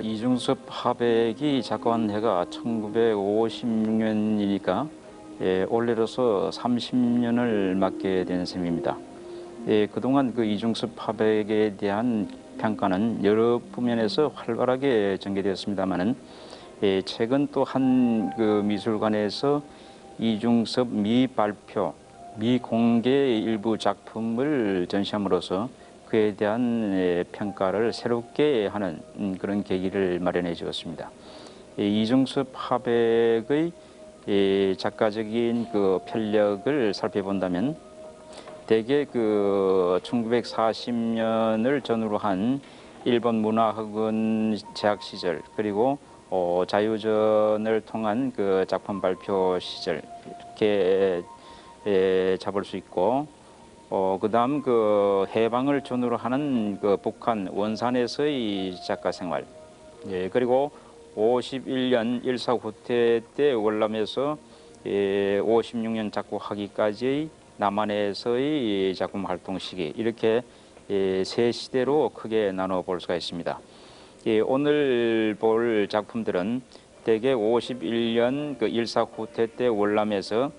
이중섭 화백이 작가한 해가 1956년이니까 올해로서 30년을 맞게 된 셈입니다. 그동안 그 이중섭 화백에 대한 평가는 여러 부면에서 활발하게 전개되었습니다만은 최근 또 한 그 미술관에서 이중섭 미발표, 미공개 일부 작품을 전시함으로써 그에 대한 평가를 새롭게 하는 그런 계기를 마련해 주었습니다. 이중섭 화백의 작가적인 그 편력을 살펴본다면 대개 그 1940년을 전후로 한 일본 문화학원 재학 시절, 그리고 자유전을 통한 그 작품 발표 시절 이렇게 잡을 수 있고, 그다음 그 해방을 전후로 하는 그 북한 원산에서의 작가 생활, 그리고 51년 일사후퇴 때 월남에서 56년 작곡하기까지의 남한에서의 작품 활동 시기, 이렇게 세 시대로 크게 나눠 볼 수가 있습니다. 오늘 볼 작품들은 대개 51년 그 일사후퇴 때 월남에서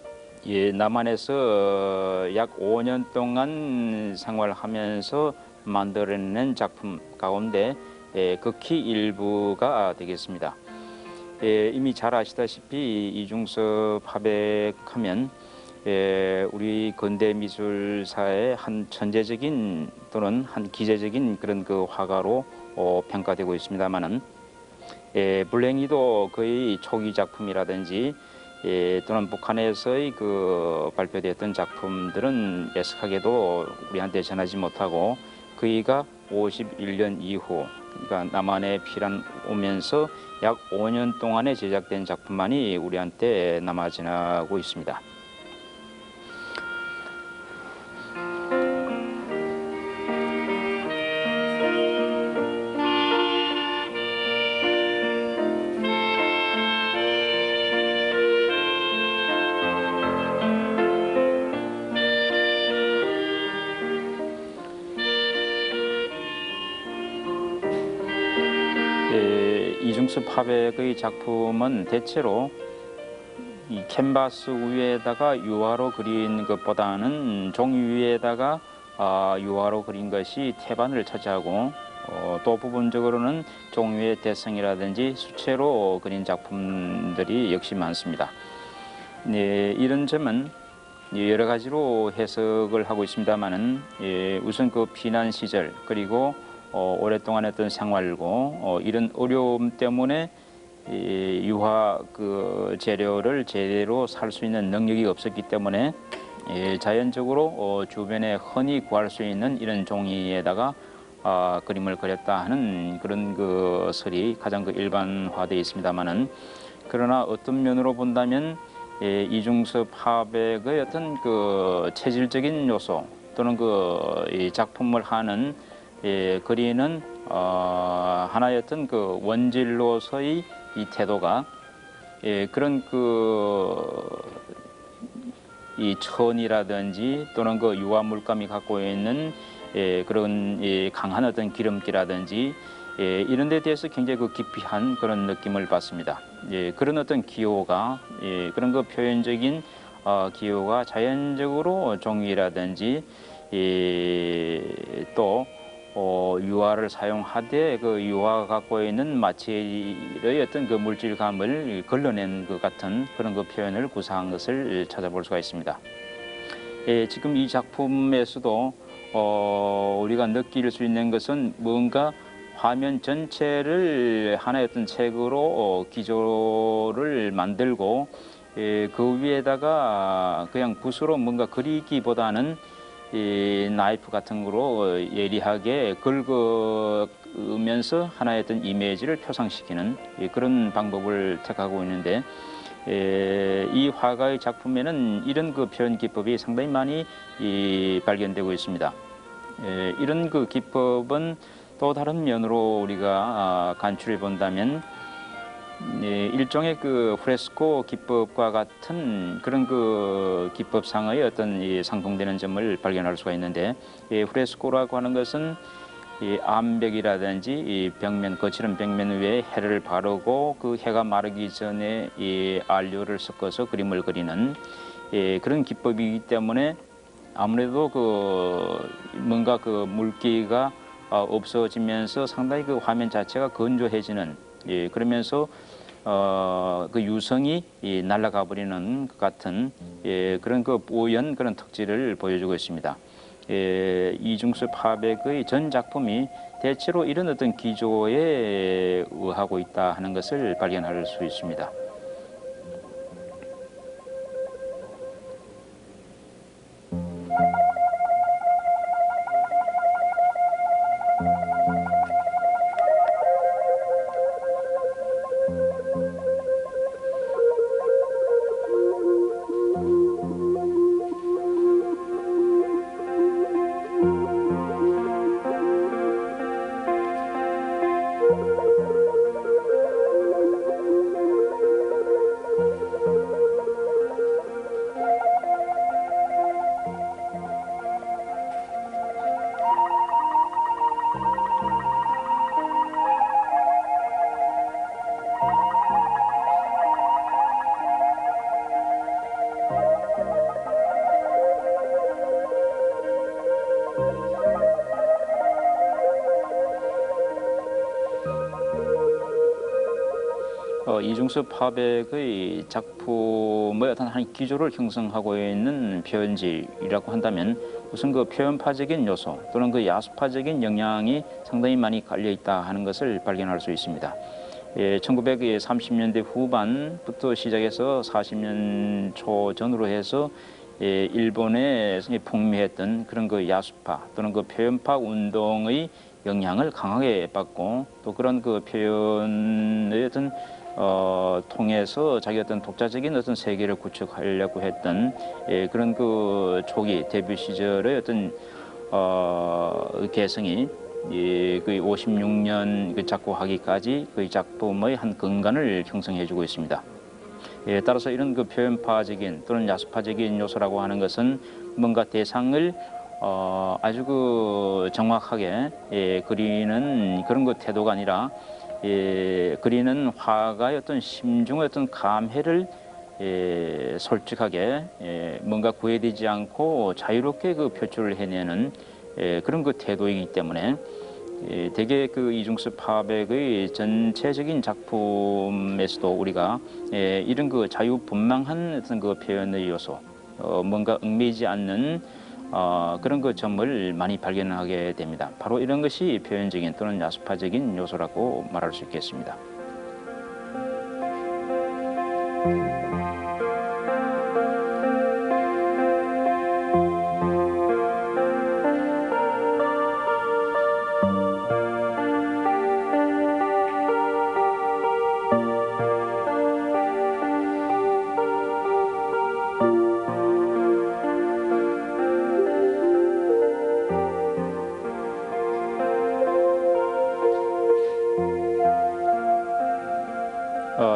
남한에서 약 5년 동안 생활하면서 만들어낸 작품 가운데 극히 일부가 되겠습니다. 이미 잘 아시다시피 이중섭 화백하면 우리 근대 미술사의 한 천재적인 또는 한 기재적인 그런 그 화가로 평가되고 있습니다만은 불행히도 거의 초기 작품이라든지 또는 북한에서의 그 발표되었던 작품들은 애석하게도 우리한테 전하지 못하고 그이가 51년 이후, 그러니까 남한에 피란 오면서 약 5년 동안에 제작된 작품만이 우리한테 남아 지나고 있습니다. 이중섭 화백의 작품은 대체로 이 캔버스 위에다가 유화로 그린 것보다는 종이 위에다가 유화로 그린 것이 태반을 차지하고, 또 부분적으로는 종이의 대성이라든지 수채로 그린 작품들이 역시 많습니다. 이런 점은 여러 가지로 해석을 하고 있습니다만은 우선 그 피난 시절, 그리고 오랫동안 했던 생활고 이런 어려움 때문에 유화 그 재료를 제대로 살 수 있는 능력이 없었기 때문에 자연적으로 주변에 흔히 구할 수 있는 이런 종이에다가 그림을 그렸다 하는 그런 그 설이 가장 그 일반화되어 있습니다만은, 그러나 어떤 면으로 본다면 이중섭 화백의 어떤 그 체질적인 요소 또는 이 작품을 하는 그리는 하나의 어떤 그 원질로서의 이 태도가 그런 이 천이라든지 또는 그 유화 물감이 갖고 있는 그런 강한 어떤 기름기라든지 이런 데 대해서 굉장히 그 기피한 그런 느낌을 받습니다. 그런 어떤 기호가 그런 그 표현적인 기호가 자연적으로 종이라든지 또 유화를 사용하되 그 유화가 갖고 있는 마체리의 어떤 그 물질감을 걸러낸 것 같은 그런 그 표현을 구사한 것을 찾아볼 수가 있습니다. 지금 이 작품에서도 우리가 느낄 수 있는 것은 뭔가 화면 전체를 하나의 어떤 색으로 기조를 만들고 그 위에다가 그냥 붓으로 뭔가 그리기보다는 이 나이프 같은 거로 예리하게 긁으면서 하나의 어떤 이미지를 표상시키는 그런 방법을 택하고 있는데, 이 화가의 작품에는 이런 그 표현 기법이 상당히 많이 발견되고 있습니다. 이런 그 기법은 또 다른 면으로 우리가 간추해 본다면 일종의 그 프레스코 기법과 같은 그런 그 기법상의 어떤 상통되는 점을 발견할 수가 있는데, 프레스코라고 하는 것은 이 암벽이라든지 이 벽면, 거칠은 벽면 위에 해를 바르고 그 해가 마르기 전에 이 안료를 섞어서 그림을 그리는 그런 기법이기 때문에 아무래도 그 뭔가 그 물기가 없어지면서 상당히 그 화면 자체가 건조해지는, 그러면서 그 유성이 날아가 버리는 것 같은 그런 그 뽀얀 그런 특질을 보여주고 있습니다. 이중섭 화백의 전 작품이 대체로 이런 어떤 기조에 의하고 있다 하는 것을 발견할 수 있습니다. 이중섭 화백의 작품의 어떤 한 기조를 형성하고 있는 표현질이라고 한다면 우선 그 표현파적인 요소 또는 그 야수파적인 영향이 상당히 많이 깔려 있다 하는 것을 발견할 수 있습니다. 1930년대 후반부터 시작해서 40년 초 전으로 해서 일본에 풍미했던 그런 그 야수파 또는 그 표현파 운동의 영향을 강하게 받고 또 그런 그 표현의 어떤 통해서 자기 어떤 독자적인 어떤 세계를 구축하려고 했던 그런 그 초기 데뷔 시절의 어떤 개성이 그 56년 그 작곡하기까지 그 작품의 한 근간을 형성해주고 있습니다. 따라서 이런 그 표현파적인 또는 야수파적인 요소라고 하는 것은 뭔가 대상을 아주 그 정확하게 그리는 그런 그 태도가 아니라 그리는 화가의 어떤 심중의 어떤 감회를 솔직하게 뭔가 구애되지 않고 자유롭게 그 표출을 해내는 그런 그 태도이기 때문에 대개 그 이중섭 화백의 전체적인 작품에서도 우리가 이런 그 자유분방한 어떤 그 표현의 요소, 뭔가 얽매이지 않는 그런 그 점을 많이 발견하게 됩니다. 바로 이런 것이 표현적인 또는 야수파적인 요소라고 말할 수 있겠습니다.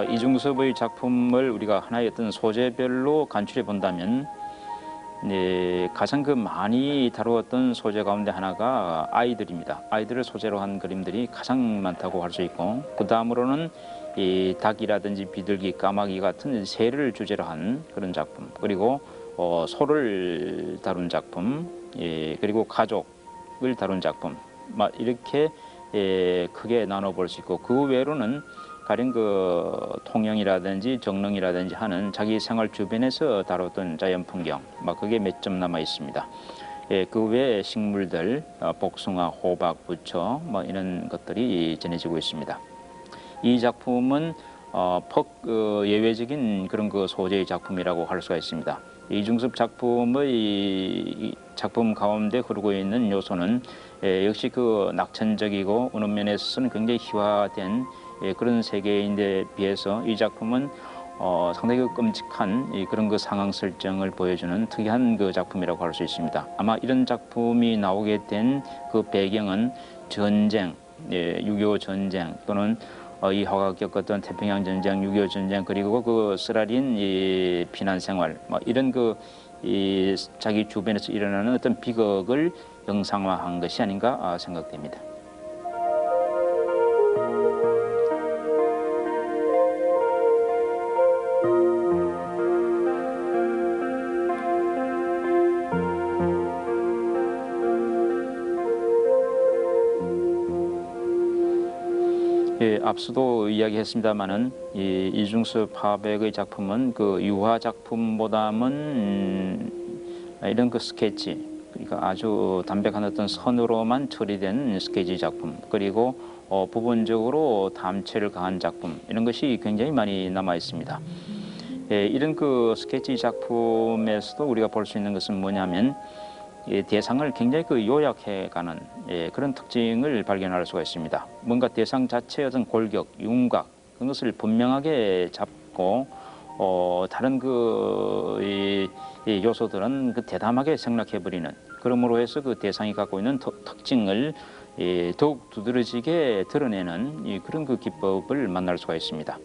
이중섭의 작품을 우리가 하나의 어떤 소재별로 간추려 본다면 가장 그 많이 다루었던 소재 가운데 하나가 아이들입니다. 아이들을 소재로 한 그림들이 가장 많다고 할 수 있고 그 다음으로는 이 닭이라든지 비둘기, 까마귀 같은 새를 주제로 한 그런 작품, 그리고 소를 다룬 작품, 그리고 가족을 다룬 작품, 이렇게 크게 나눠볼 수 있고 그 외로는 가령 그 통영이라든지 정릉이라든지 하는 자기 생활 주변에서 다뤘던 자연 풍경, 그게 몇 점 남아 있습니다. 그 외에 식물들, 복숭아, 호박, 부처, 이런 것들이 전해지고 있습니다. 이 작품은 예외적인 그런 그 소재의 작품이라고 할 수가 있습니다. 이중섭 작품의 작품 가운데 흐르고 있는 요소는 역시 그 낙천적이고 어느 면에서는 굉장히 희화된 그런 세계인데 비해서 이 작품은 상당히 끔찍한 그런 그 상황 설정을 보여주는 특이한 그 작품이라고 할 수 있습니다. 아마 이런 작품이 나오게 된 그 배경은 전쟁, 6.25 전쟁 또는 이 화가 겪었던 태평양 전쟁, 6.25 전쟁, 그리고 그 쓰라린 이 피난 생활, 이런 그 자기 주변에서 일어나는 어떤 비극을 영상화한 것이 아닌가 생각됩니다. 예, 앞서도 이야기했습니다마는 이 이중섭 화백의 작품은 그 유화 작품보다는 이런 그 스케치, 그러니까 아주 담백한 어떤 선으로만 처리된 스케치 작품, 그리고 부분적으로 담체를 가한 작품, 이런 것이 굉장히 많이 남아 있습니다. 예, 이런 그 스케치 작품에서도 우리가 볼 수 있는 것은 뭐냐면 대상을 굉장히 그 요약해가는 그런 특징을 발견할 수가 있습니다. 뭔가 대상 자체의 어떤 골격, 윤곽 그런 것을 분명하게 잡고 다른 이 요소들은 그 대담하게 생략해버리는, 그러므로 해서 그 대상이 갖고 있는 특징을 더욱 두드러지게 드러내는 그런 그 기법을 만날 수가 있습니다.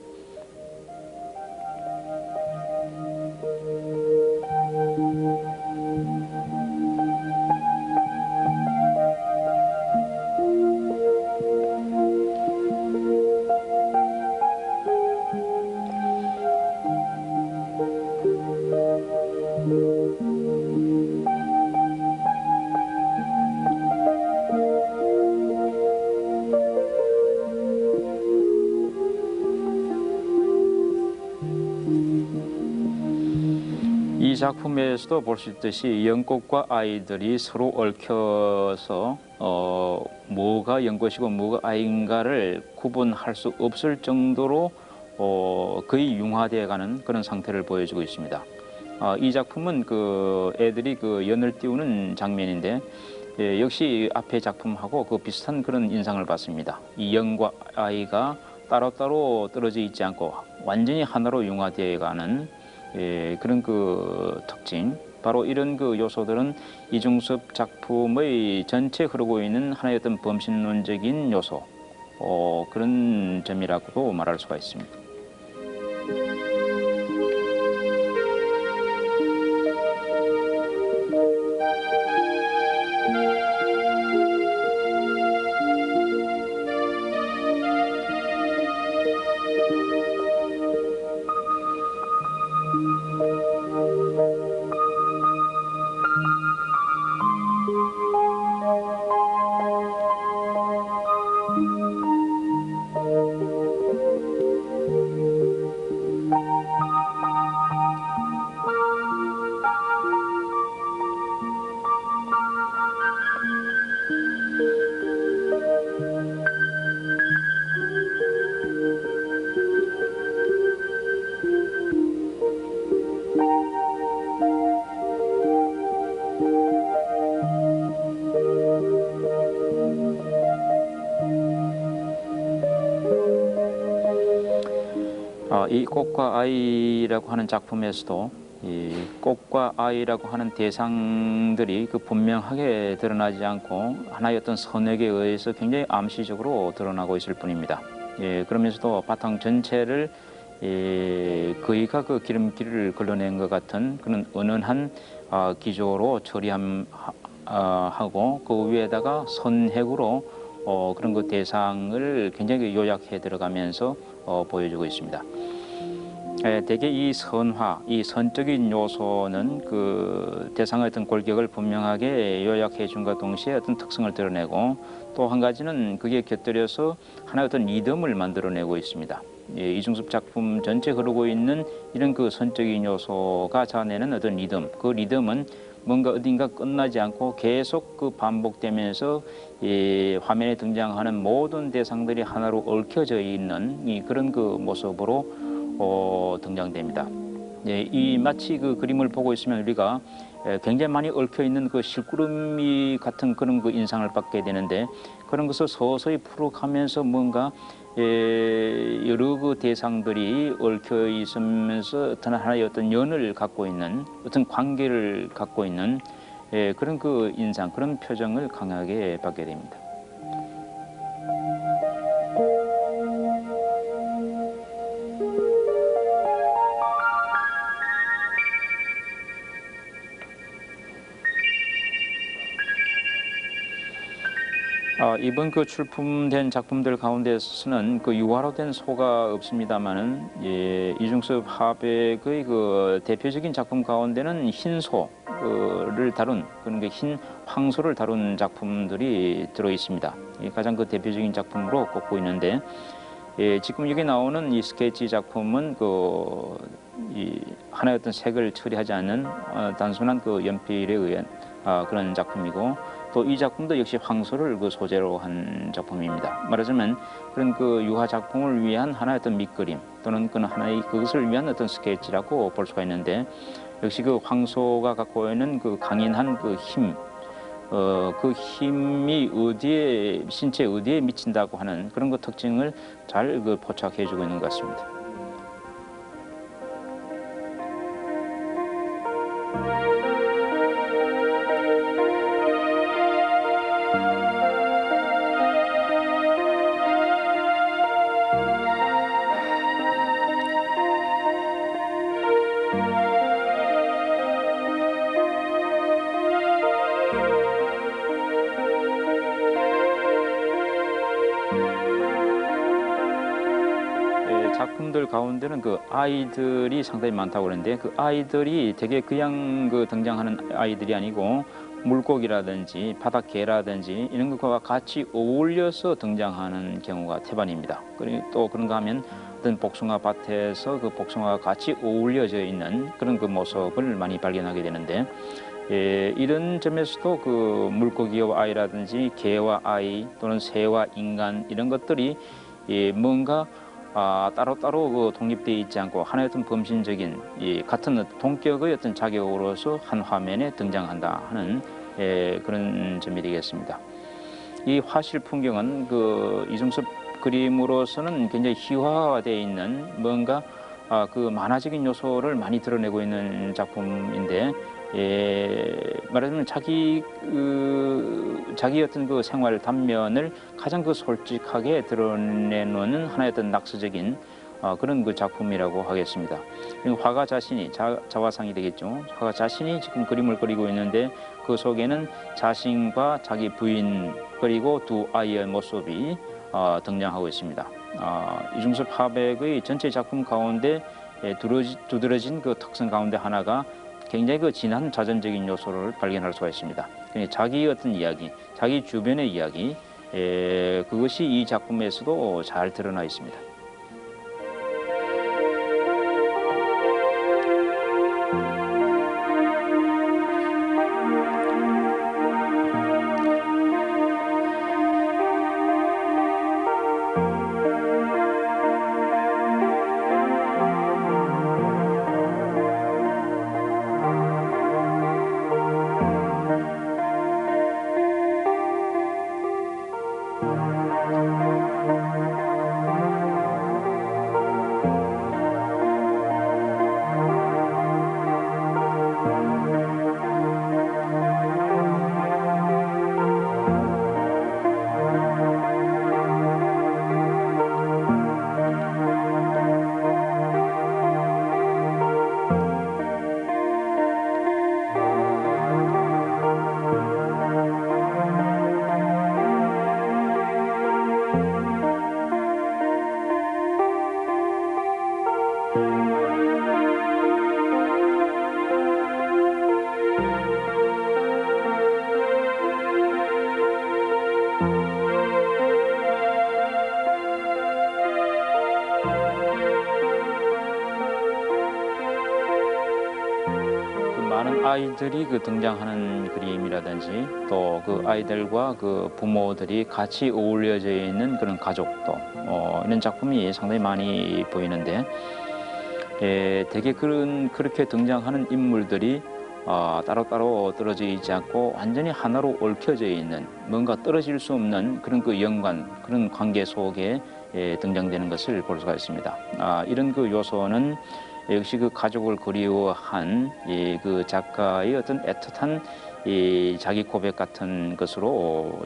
이 작품에서도 볼 수 있듯이 연꽃과 아이들이 서로 얽혀서 뭐가 연꽃이고 뭐가 아이인가를 구분할 수 없을 정도로 거의 융화되어가는 그런 상태를 보여주고 있습니다. 이 작품은 그 애들이 그 연을 띄우는 장면인데 역시 앞의 작품하고 그 비슷한 그런 인상을 받습니다. 이 연과 아이가 따로따로 떨어져 있지 않고 완전히 하나로 융화되어가는 그런 그 특징, 바로 이런 그 요소들은 이중섭 작품의 전체 흐르고 있는 하나의 어떤 범신론적인 요소, 그런 점이라고도 말할 수가 있습니다. 이 꽃과 아이라고 하는 작품에서도 이 꽃과 아이라고 하는 대상들이 그 분명하게 드러나지 않고 하나의 어떤 선액에 의해서 굉장히 암시적으로 드러나고 있을 뿐입니다. 그러면서도 바탕 전체를 거의가 그 기름기를 걸러낸 것 같은 그런 은은한 기조로 처리하고 그 위에다가 선획으로 그런 그 대상을 굉장히 요약해 들어가면서 보여주고 있습니다. 대개 이 선화, 이 선적인 요소는 그 대상의 어떤 골격을 분명하게 요약해 준과 동시에 어떤 특성을 드러내고, 또 한 가지는 그게 곁들여서 하나의 어떤 리듬을 만들어내고 있습니다. 이중섭 작품 전체 흐르고 있는 이런 그 선적인 요소가 자아내는 어떤 리듬, 그 리듬은 뭔가 어딘가 끝나지 않고 계속 그 반복되면서 화면에 등장하는 모든 대상들이 하나로 얽혀져 있는 그런 그 모습으로 등장됩니다. 이 마치 그 그림을 보고 있으면 우리가 굉장히 많이 얽혀 있는 그 실구름이 같은 그런 그 인상을 받게 되는데, 그런 것을 서서히 풀어가면서 뭔가 여러 그 대상들이 얽혀 있으면서 어떤 하나의 어떤 연을 갖고 있는, 어떤 관계를 갖고 있는 그런 그 인상, 그런 표정을 강하게 받게 됩니다. 이번 그 출품된 작품들 가운데서는 그 유화로 된 소가 없습니다만은 이중섭 화백의 그 대표적인 작품 가운데는 흰 소를 다룬 그런 게 흰 황소를 다룬 작품들이 들어 있습니다. 가장 그 대표적인 작품으로 꼽고 있는데, 지금 여기 나오는 이 스케치 작품은 이 하나의 어떤 색을 처리하지 않는 단순한 그 연필에 의한 그런 작품이고, 또 이 작품도 역시 황소를 그 소재로 한 작품입니다. 말하자면 그런 그 유화 작품을 위한 하나의 어떤 밑그림 또는 그런 하나의 그것을 위한 어떤 스케치라고 볼 수가 있는데, 역시 그 황소가 갖고 있는 그 강인한 그 힘, 그 힘이 신체 어디에 미친다고 하는 그런 그 특징을 잘 그 포착해주고 있는 것 같습니다. 작품들 가운데는 그 아이들이 상당히 많다고 그러는데, 그 아이들이 되게 그냥 그 등장하는 아이들이 아니고 물고기라든지 바닷개라든지 이런 것과 같이 어울려서 등장하는 경우가 태반입니다. 그리고 또 그런가 하면 어떤 복숭아 밭에서 그 복숭아가 같이 어울려져 있는 그런 그 모습을 많이 발견하게 되는데, 이런 점에서도 그 물고기와 아이라든지 개와 아이 또는 새와 인간 이런 것들이 뭔가 따로따로 그 독립되어 있지 않고 하나의 어떤 범신적인 같은 동격의 어떤 자격으로서 한 화면에 등장한다 하는 그런 점이 되겠습니다. 이 화실 풍경은 그 이중섭 그림으로서는 굉장히 희화화되어 있는 뭔가 그 만화적인 요소를 많이 드러내고 있는 작품인데, 말하자면 자기 어떤 그 생활 단면을 가장 그 솔직하게 드러내놓는 하나의 어떤 낙서적인 그런 그 작품이라고 하겠습니다. 화가 자신이 자화상이 되겠죠. 화가 자신이 지금 그림을 그리고 있는데, 그 속에는 자신과 자기 부인 그리고 두 아이의 모습이 등장하고 있습니다. 이중섭 화백의 전체 작품 가운데 두드러진 그 특성 가운데 하나가 굉장히 그 진한 자전적인 요소를 발견할 수가 있습니다. 자기 어떤 이야기, 자기 주변의 이야기, 그것이 이 작품에서도 잘 드러나 있습니다. 많은 아이들이 그 등장하는 그림이라든지 또 그 아이들과 그 부모들이 같이 어울려져 있는 그런 가족도 이런 작품이 상당히 많이 보이는데, 되게 그렇게 등장하는 인물들이 따로따로 떨어져 있지 않고 완전히 하나로 얽혀져 있는 뭔가 떨어질 수 없는 그런 그 연관, 그런 관계 속에 등장되는 것을 볼 수가 있습니다. 이런 그 요소는 역시 그 가족을 그리워한 그 작가의 어떤 애틋한 자기 고백 같은 것으로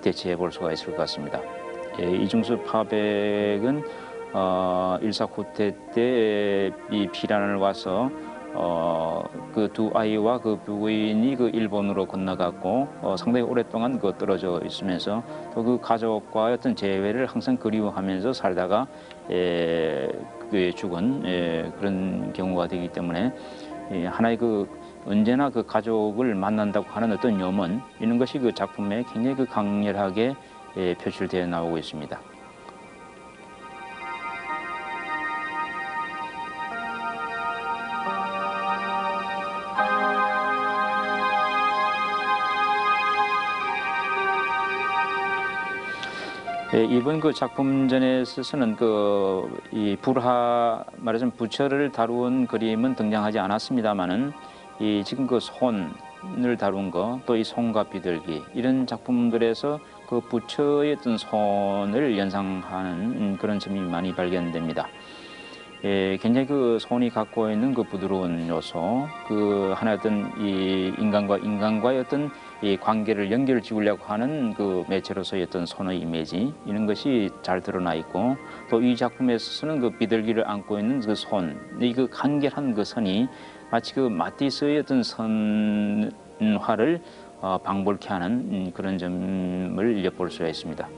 대체해 볼 수가 있을 것 같습니다. 이중섭 화백은 일사후퇴 때 이 피난을 와서 그 두 아이와 그 부인이 그 일본으로 건너갔고 상당히 오랫동안 그 떨어져 있으면서 또 그 가족과의 어떤 재회를 항상 그리워하면서 살다가 죽은 그런 경우가 되기 때문에 하나의 그 언제나 그 가족을 만난다고 하는 어떤 염원, 이런 것이 그 작품에 굉장히 그 강렬하게 표출되어 나오고 있습니다. 이번 그 작품전에서는 이 말하자면 부처를 다루은 그림은 등장하지 않았습니다만은 지금 그 손을 다룬 거, 또 이 손과 비둘기 이런 작품들에서 그 부처의 어떤 손을 연상하는 그런 점이 많이 발견됩니다. 굉장히 그 손이 갖고 있는 그 부드러운 요소, 그 하나의 어떤 이 인간과의 어떤 이 관계를 연결 지으려고 하는 그 매체로서의 어떤 손의 이미지, 이런 것이 잘 드러나 있고, 또 이 작품에서는 그 비둘기를 안고 있는 그 손, 이 그 간결한 그 선이 마치 그 마티스의 어떤 선화를 방불케 하는 그런 점을 엿볼 수가 있습니다.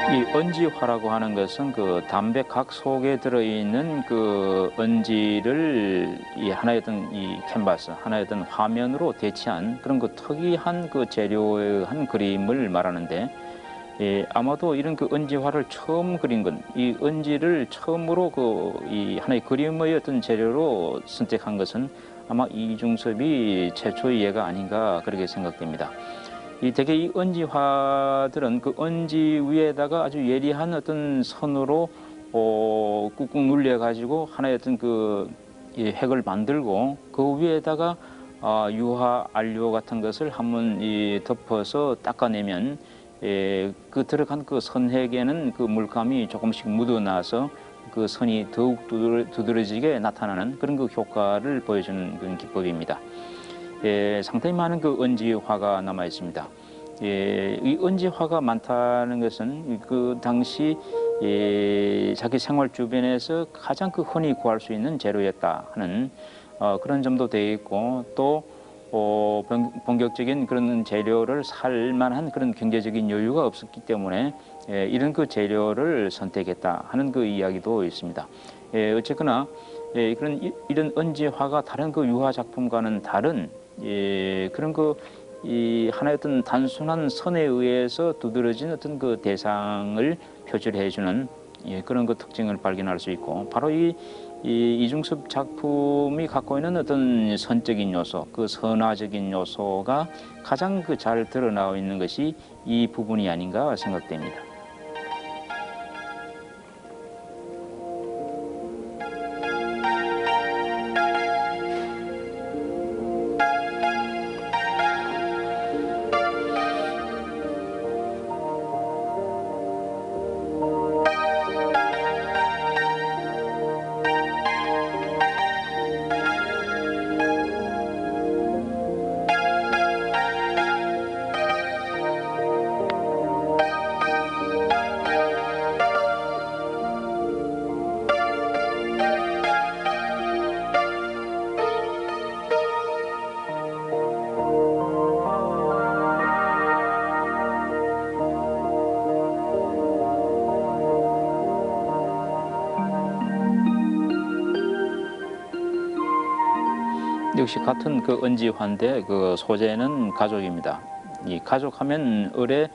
이 언지화라고 하는 것은 그 담배각 속에 들어있는 그 언지를 이 하나의 어떤 이 캔버스, 하나의 어떤 화면으로 대체한 그런 그 특이한 그 재료의 한 그림을 말하는데, 아마도 이런 그 언지화를 처음 그린 건, 이 언지를 처음으로 이 하나의 그림의 어떤 재료로 선택한 것은 아마 이중섭이 최초의 예가 아닌가 그렇게 생각됩니다. 대개 이 언지화들은 그 언지 위에다가 아주 예리한 어떤 선으로 꾹꾹 눌려 가지고 하나의 어떤 이 핵을 만들고, 그 위에다가 유화 안료 같은 것을 한번 덮어서 닦아내면 그 들어간 그 선핵에는 그 물감이 조금씩 묻어나서 그 선이 더욱 두드러지게 나타나는 그런 그 효과를 보여주는 그런 기법입니다. 상당히 많은 그 언지화가 남아 있습니다. 이 언지화가 많다는 것은 그 당시 자기 생활 주변에서 가장 그 흔히 구할 수 있는 재료였다 하는 그런 점도 되어 있고, 또 본격적인 그런 재료를 살 만한 그런 경제적인 여유가 없었기 때문에 이런 그 재료를 선택했다 하는 그 이야기도 있습니다. 어쨌거나 이런 언지화가 다른 그 유화 작품과는 다른 그런 이 하나의 어떤 단순한 선에 의해서 두드러진 어떤 그 대상을 표출해주는 그런 그 특징을 발견할 수 있고, 바로 이중섭 작품이 갖고 있는 어떤 선적인 요소, 그 선화적인 요소가 가장 잘 드러나와 있는 것이 이 부분이 아닌가 생각됩니다. 역시 같은 그 언지화인데 그 소재는 가족입니다. 이 가족하면 을의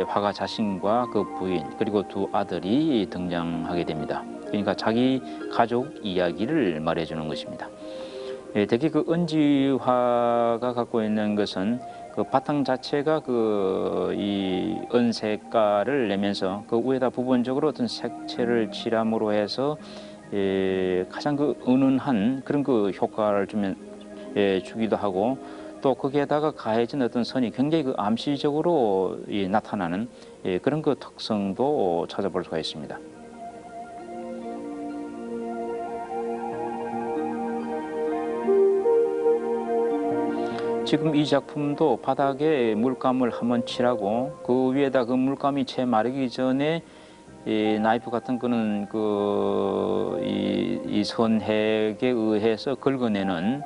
화가 자신과 그 부인 그리고 두 아들이 등장하게 됩니다. 그러니까 자기 가족 이야기를 말해주는 것입니다. 특히 그 언지화가 갖고 있는 것은 그 바탕 자체가 이 은색깔을 내면서 그 위에다 부분적으로 어떤 색채를 칠함으로 해서 가장 은은한 그런 효과를 주기도 하고, 또 거기에다가 가해진 어떤 선이 굉장히 암시적으로 나타나는 그런 특성도 찾아볼 수가 있습니다. 지금 이 작품도 바닥에 물감을 한번 칠하고 그 위에다 그 물감이 채 마르기 전에 이 나이프 같은 거는 이 선핵에 의해서 긁어내는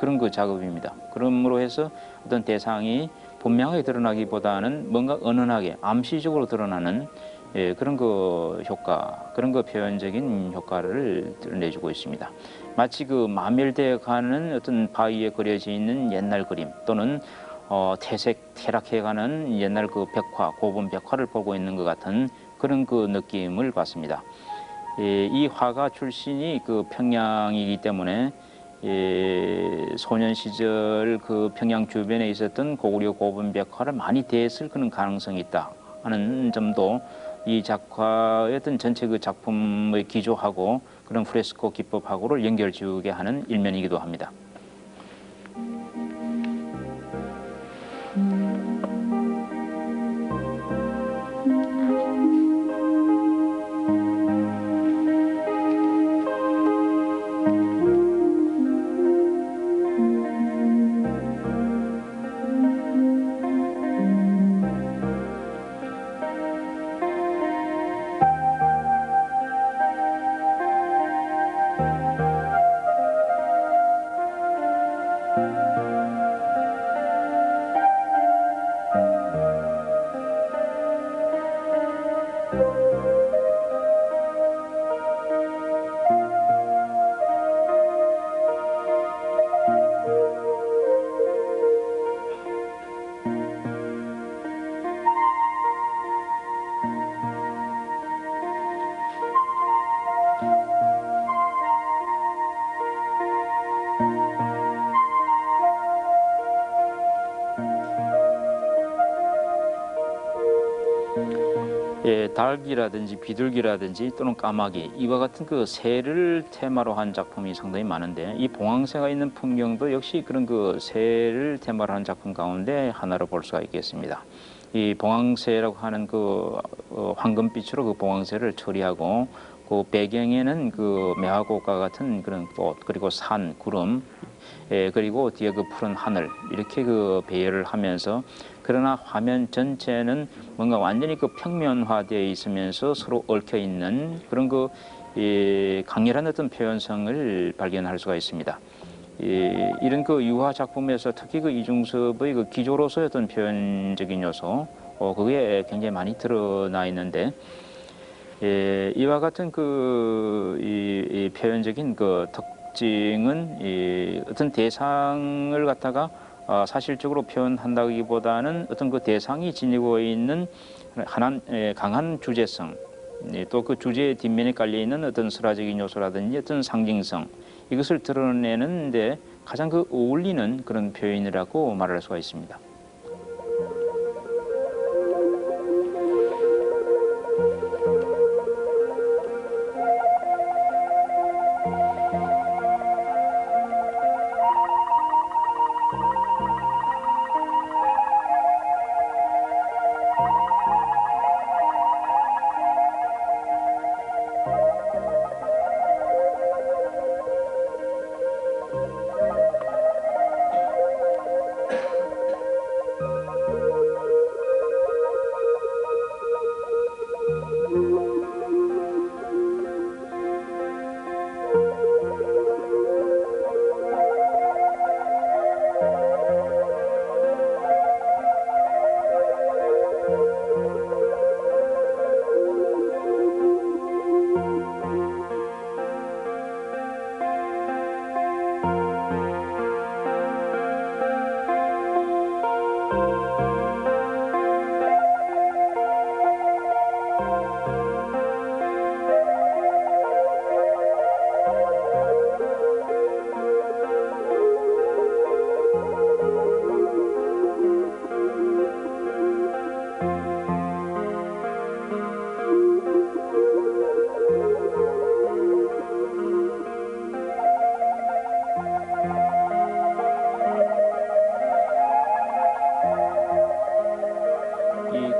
그런 그 작업입니다. 그러므로 해서 어떤 대상이 분명하게 드러나기보다는 뭔가 은은하게 암시적으로 드러나는 그런 그 효과, 그런 그 표현적인 효과를 내주고 있습니다. 마치 그 마멸되어 가는 어떤 바위에 그려져 있는 옛날 그림 또는 퇴락해가는 옛날 그 벽화, 고분 벽화를 보고 있는 것 같은 그런 그 느낌을 받습니다. 이 화가 출신이 그 평양이기 때문에 소년 시절 그 평양 주변에 있었던 고구려 고분 벽화를 많이 대했을 그런 가능성이 있다 하는 점도 이 작가의 어떤 전체 그 작품의 기조하고 그런 프레스코 기법하고를 연결지우게 하는 일면이기도 합니다. 닭이라든지 비둘기라든지 또는 까마귀 이와 같은 그 새를 테마로 한 작품이 상당히 많은데 이 봉황새가 있는 풍경도 역시 그런 그 새를 테마로 한 작품 가운데 하나로 볼 수가 있겠습니다. 이 봉황새라고 하는 그 황금빛으로 그 봉황새를 처리하고 그 배경에는 그 매화꽃과 같은 그런 꽃 그리고 산, 구름 그리고 뒤에 그 푸른 하늘 이렇게 그 배열을 하면서 그러나 화면 전체는 뭔가 완전히 그 평면화되어 있으면서 서로 얽혀 있는 그런 그 강렬한 어떤 표현성을 발견할 수가 있습니다. 이런 그 유화 작품에서 특히 그 이중섭의 그 기조로서의 어떤 표현적인 요소, 그게 굉장히 많이 드러나 있는데, 이와 같은 이 표현적인 그 특징은 어떤 대상을 갖다가 사실적으로 표현한다기보다는 어떤 그 대상이 지니고 있는 강한 주제성, 또 그 주제의 뒷면에 깔려 있는 어떤 설화적인 요소라든지 어떤 상징성 이것을 드러내는데 가장 그 어울리는 그런 표현이라고 말할 수가 있습니다.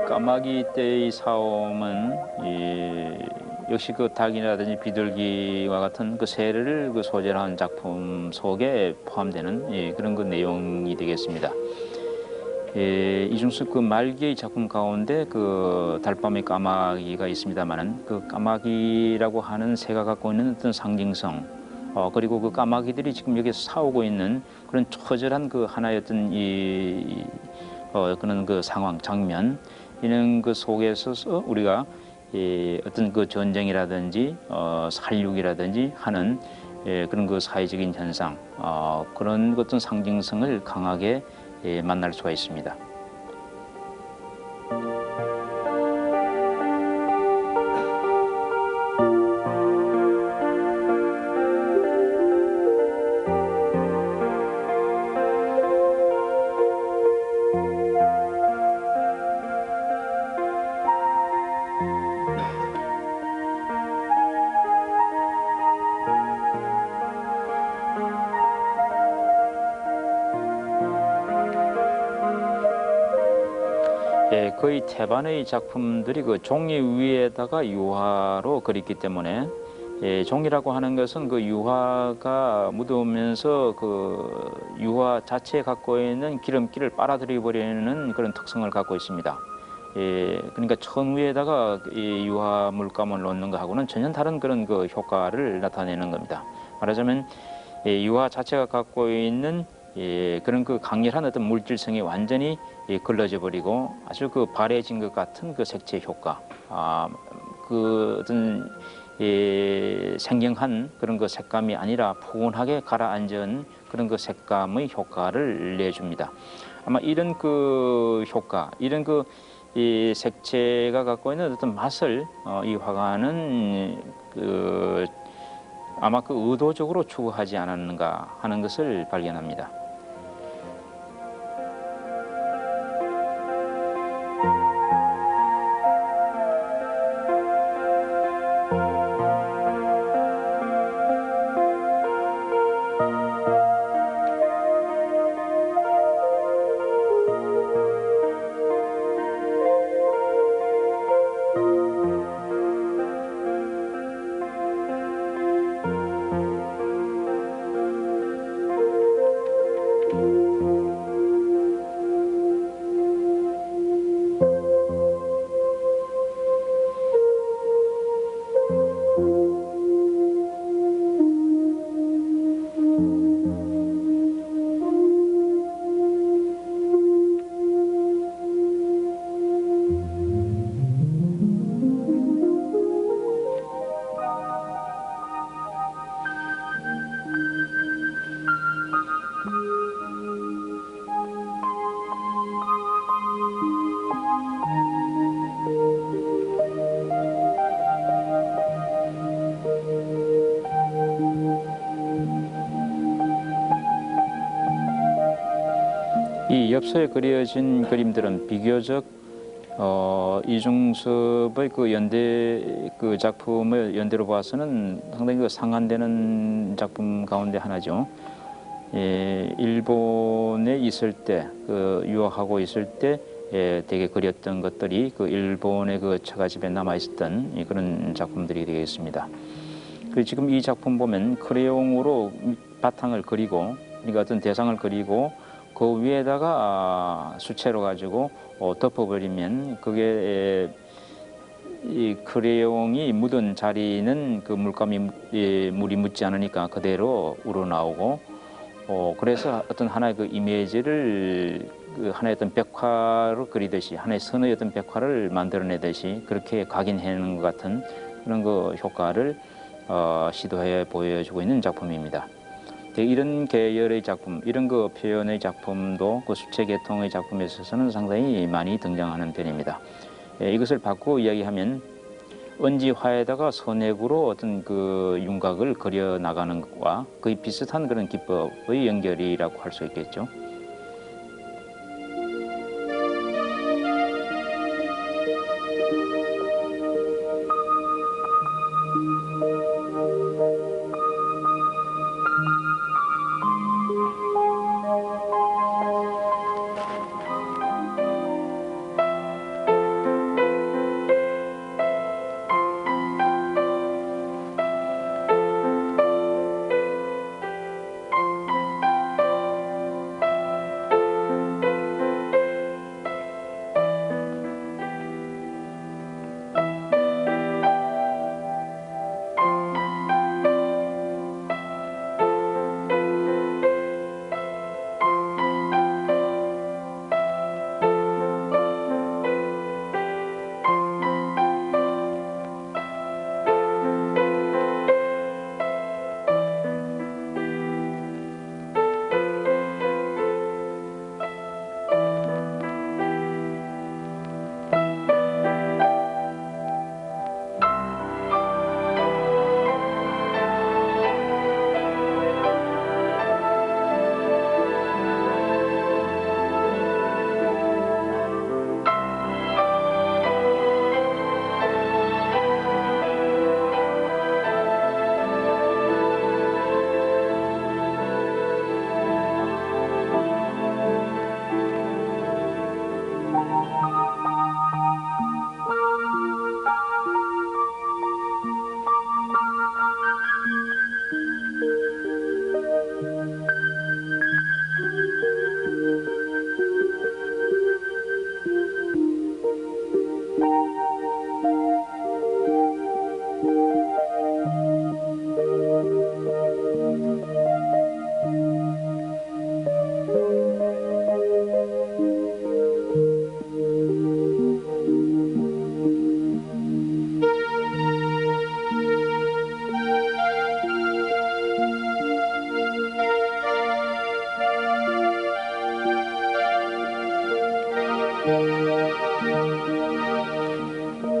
까마귀 때의 사움은 역시 그 닭이라든지 비둘기와 같은 그 새를 그 소재로 한 작품 속에 포함되는 그런 그 내용이 되겠습니다. 이 중에서 그 말기의 작품 가운데 그 달밤의 까마귀가 있습니다만은 그 까마귀라고 하는 새가 갖고 있는 어떤 상징성, 그리고 그 까마귀들이 지금 여기서 싸우고 있는 그런 처절한 그 하나의 어떤 그런 그 상황, 장면, 이런 그 속에서 우리가 어떤 그 전쟁이라든지 살육이라든지 하는 그런 그 사회적인 현상, 그런 어떤 상징성을 강하게 만날 수가 있습니다. 거의 태반의 작품들이 그 종이 위에다가 유화로 그렸기 때문에 종이라고 하는 것은 그 유화가 묻으면서 그 유화 자체에 갖고 있는 기름기를 빨아들여 버리는 그런 특성을 갖고 있습니다. 그러니까 천 위에다가 이 유화 물감을 놓는 것하고는 전혀 다른 그런 그 효과를 나타내는 겁니다. 말하자면 유화 자체가 갖고 있는 그런 그 강렬한 어떤 물질성이 완전히 걸러져 버리고 아주 그 바래진 것 같은 그 색채 효과, 그 어떤 생경한 그런 그 색감이 아니라 포근하게 가라앉은 그런 그 색감의 효과를 내줍니다. 아마 이런 그 효과, 이런 그 이 색채가 갖고 있는 어떤 맛을 이 화가는 아마 그 의도적으로 추구하지 않았는가 하는 것을 발견합니다. 이 엽서에 그려진 그림들은 비교적 이중섭의 그 연대 그 작품을 연대로 봐서는 상당히 그 상한되는 작품 가운데 하나죠. 일본에 있을 때, 그 유학하고 있을 때 되게 그렸던 것들이 그 일본의 그 처가집에 남아 있었던 그런 작품들이 되겠습니다. 그 지금 이 작품 보면 크레용으로 바탕을 그리고, 그러니까 어떤 대상을 그리고 그 위에다가 수채로 가지고 덮어버리면 그게 이 크레용이 묻은 자리는 그 물이 묻지 않으니까 그대로 우러나오고, 그래서 어떤 하나의 그 이미지를 그 하나의 어떤 벽화로 그리듯이 하나의 선의 어떤 벽화를 만들어내듯이 그렇게 각인해내는 것 같은 그런 그 효과를 시도해 보여주고 있는 작품입니다. 이런 계열의 작품, 이런 그 표현의 작품도 그 수채 계통의 작품에 있어서는 상당히 많이 등장하는 편입니다. 이것을 바꾸어 이야기하면 은지화에다가 선액으로 어떤 그 윤곽을 그려 나가는 것과 거의 비슷한 그런 기법의 연결이라고 할 수 있겠죠.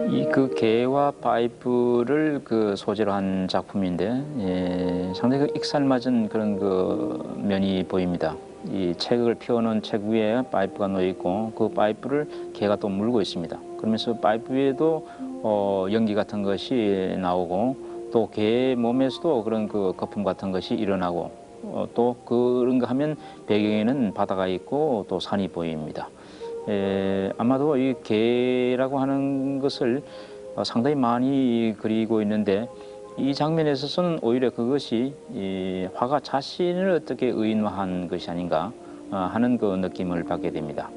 이 그 개와 파이프를 그 소재로 한 작품인데 상당히 그 익살맞은 그런 그 면이 보입니다. 이 책을 펴놓은 책 위에 파이프가 놓여 있고 그 파이프를 개가 또 물고 있습니다. 그러면서 파이프 위에도 연기 같은 것이 나오고 또 개 몸에서도 그런 그 거품 같은 것이 일어나고 또 그런 거 하면 배경에는 바다가 있고 또 산이 보입니다. 아마도 이 개라고 하는 것을 상당히 많이 그리고 있는데 이 장면에 있어서는 오히려 그것이 이 화가 자신을 어떻게 의인화한 것이 아닌가 하는 그 느낌을 받게 됩니다.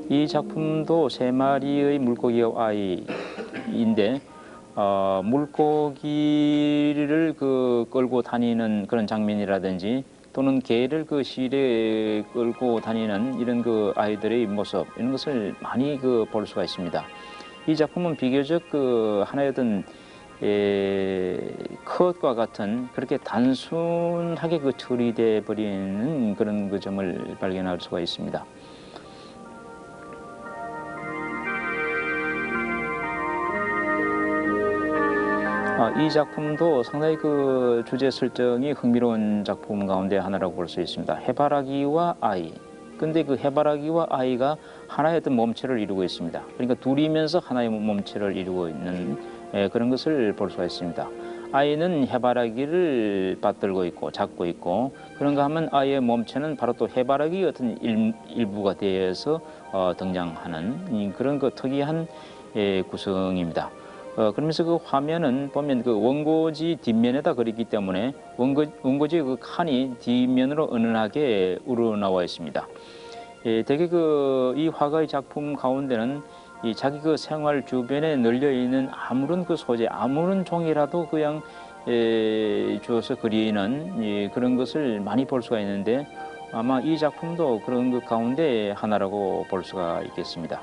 이 작품도 세 마리의 물고기와 아이인데 물고기를 그 끌고 다니는 그런 장면이라든지 또는 개를 그 실에 끌고 다니는 이런 그 아이들의 모습 이런 것을 많이 그 볼 수가 있습니다. 이 작품은 비교적 그 하나의 어떤 컷과 같은 그렇게 단순하게 그 처리돼 버리는 그런 그 점을 발견할 수가 있습니다. 이 작품도 상당히 그 주제 설정이 흥미로운 작품 가운데 하나라고 볼 수 있습니다. 해바라기와 아이. 근데 그 해바라기와 아이가 하나의 어떤 몸체를 이루고 있습니다. 그러니까 둘이면서 하나의 몸체를 이루고 있는 그런 것을 볼 수가 있습니다. 아이는 해바라기를 받들고 있고 잡고 있고 그런가 하면 아이의 몸체는 바로 또 해바라기 같은 일부가 되어서 등장하는 그런 그 특이한 구성입니다. 그러면서 그 화면은 보면 그 원고지 뒷면에다 그리기 때문에 원고지 그 칸이 뒷면으로 은은하게 우러나와 있습니다. 대개 그 이 화가의 작품 가운데는 이 자기 그 생활 주변에 널려 있는 아무런 그 소재, 아무런 종이라도 그냥 주어서 그리는 그런 것을 많이 볼 수가 있는데 아마 이 작품도 그런 것 가운데 하나라고 볼 수가 있겠습니다.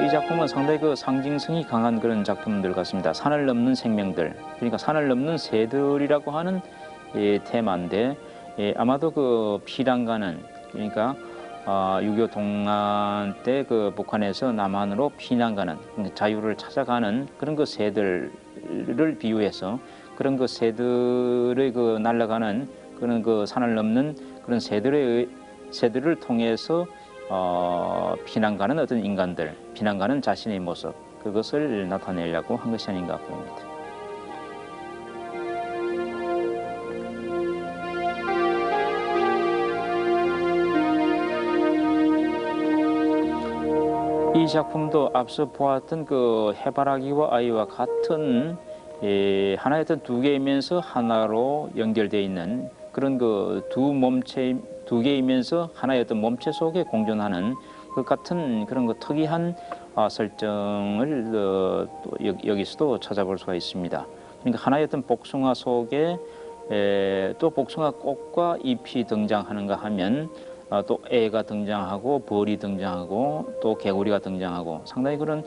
이 작품은 상당히 그 상징성이 강한 그런 작품들 같습니다. 산을 넘는 생명들, 그러니까 산을 넘는 새들이라고 하는 테마인데 아마도 그 피난가는 그러니까 6.25 동란 때 그 북한에서 남한으로 피난가는 그러니까 자유를 찾아가는 그런 그 새들을 비유해서 그런 그 새들의 그 날아가는 그런 그 산을 넘는 그런 새들을 통해서 피난가는 어떤 인간들, 피난가는 자신의 모습, 그것을 나타내려고 한 것이 아닌가 보입니다. 이 작품도 앞서 보았던 그 해바라기와 아이와 같은 하나의 어떤 두 개이면서 하나로 연결되어 있는 그런 그 두 개이면서 하나의 어떤 몸체 속에 공존하는 그 같은 그런 그 특이한 설정을 또 여기서도 찾아볼 수가 있습니다. 그러니까 하나의 어떤 복숭아 속에 또 복숭아 꽃과 잎이 등장하는가 하면 또 애가 등장하고 벌이 등장하고 또 개구리가 등장하고 상당히 그런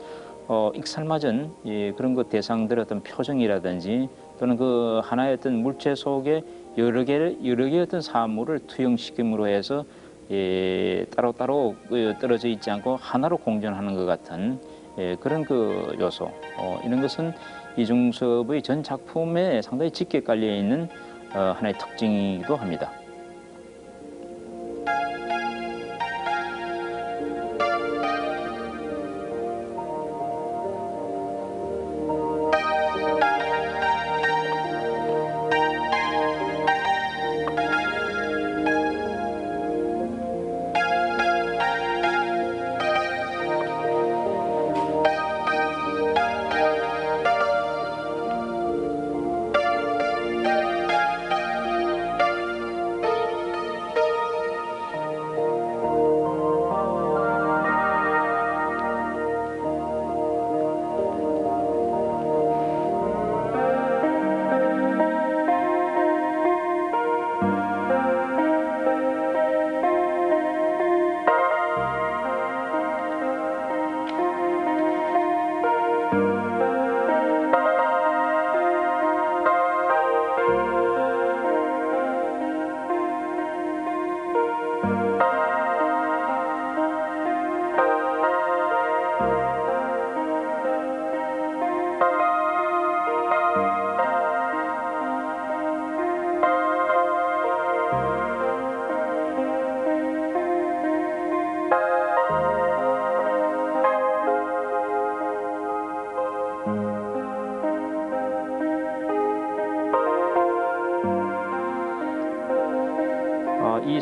익살맞은 그런 그 대상들의 어떤 표정이라든지 또는 그 하나의 어떤 물체 속에 여러 개의 어떤 사물을 투영시킴으로 해서 따로따로 떨어져 있지 않고 하나로 공존하는 것 같은 그런 그 요소 이런 것은 이중섭의 전 작품에 상당히 짙게 깔려 있는 하나의 특징이기도 합니다.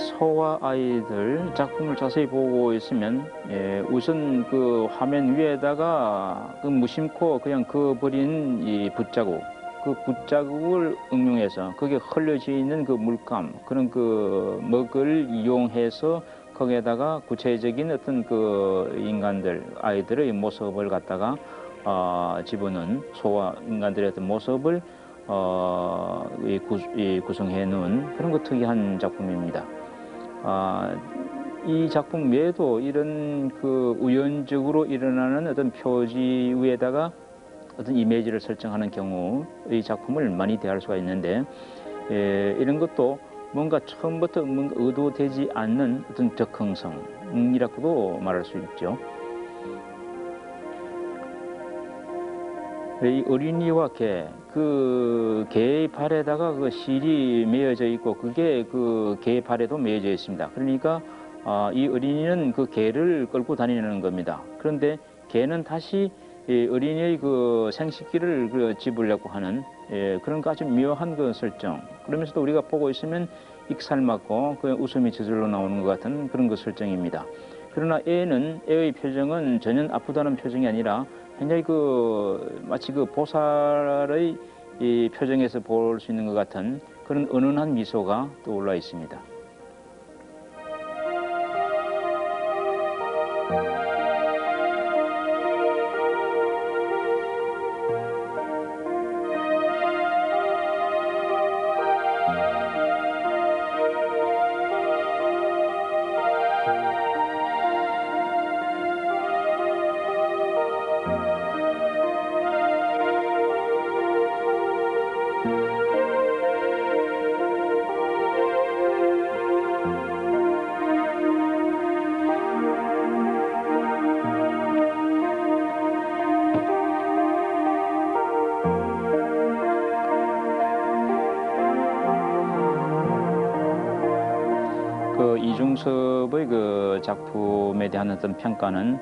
소와 아이들 작품을 자세히 보고 있으면 우선 그 화면 위에다가 그 무심코 그냥 그어버린 이 붓자국, 그 붓자국을 응용해서 거기에 흘려져 있는 그 물감, 그런 그 먹을 이용해서 거기에다가 구체적인 어떤 그 인간들, 아이들의 모습을 갖다가 집어넣은 소와 인간들의 어떤 모습을 구성해 놓은 그런 거 특이한 작품입니다. 이 작품 외에도 이런 그 우연적으로 일어나는 어떤 표지 위에다가 어떤 이미지를 설정하는 경우의 작품을 많이 대할 수가 있는데, 이런 것도 뭔가 처음부터 뭔가 의도되지 않는 어떤 적흥성이라고도 말할 수 있죠. 이 어린이와 개, 그 개의 발에다가 그 실이 매어져 있고 그게 그 개의 발에도 매어져 있습니다. 그러니까 이 어린이는 그 개를 끌고 다니는 겁니다. 그런데 개는 다시 이 어린이의 그 생식기를 그 집으려고 하는 그런 거 아주 묘한 그 설정. 그러면서도 우리가 보고 있으면 익살맞고 그 웃음이 저절로 나오는 것 같은 그런 그 설정입니다. 그러나 애의 표정은 전혀 아프다는 표정이 아니라 굉장히 그 마치 그 보살의 이 표정에서 볼 수 있는 것 같은 그런 은은한 미소가 떠올라 있습니다. 그 이중섭의 그 작품에 대한 어떤 평가는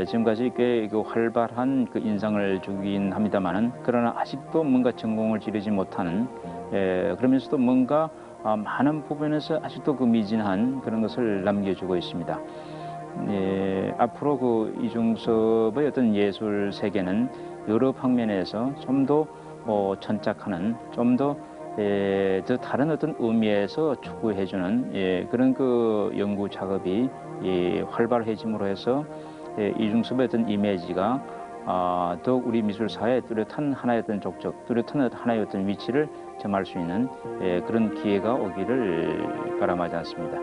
지금까지 꽤 그 활발한 그 인상을 주긴 합니다만은, 그러나 아직도 뭔가 전공을 지르지 못하는, 그러면서도 뭔가 많은 부분에서 아직도 그 미진한 그런 것을 남겨주고 있습니다. 앞으로 그 이중섭의 어떤 예술 세계는 여러 방면에서 좀 더 천착하는, 좀 더 다른 어떤 의미에서 추구해주는 그런 그 연구 작업이 활발해짐으로 해서 이중섭의 어떤 이미지가 더욱 우리 미술사에 뚜렷한 하나의 어떤 족적, 뚜렷한 하나의 어떤 위치를 점할 수 있는 그런 기회가 오기를 바람하지 않습니다.